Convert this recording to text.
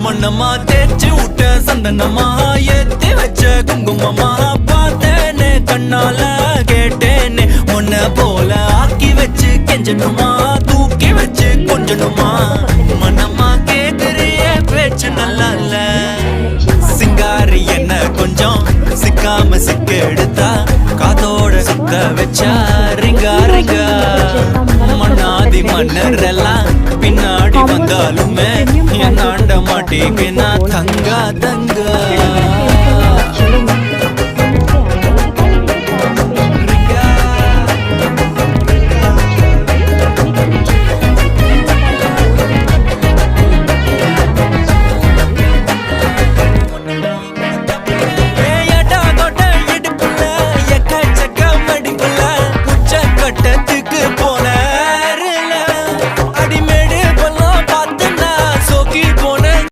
மண்ணமா தேய்ச்சி விட்ட சந்தனமா ஏத்தி வச்ச குங்குமமா பார்த்தேனே கண்ணால கேட்டேனே உன்ன போல ஆக்கி வச்சு கெஞ்சணுமா தூக்கி வச்சு கொஞ்சணுமா மனமா கேக்குறிய பேச்சு நல்லா இல்ல சிங்காரி என்ன கொஞ்சம் சிக்காம சிக்க எடுத்தா காதோட சுத்த வச்சா ரிங்கா ரிங்கா மண்ணாதி மன்னர் எல்லாம் பின்னாடி வந்தாலுமே என் ஆண்ட மாட்டேங்க நான் தங்கா தங்கா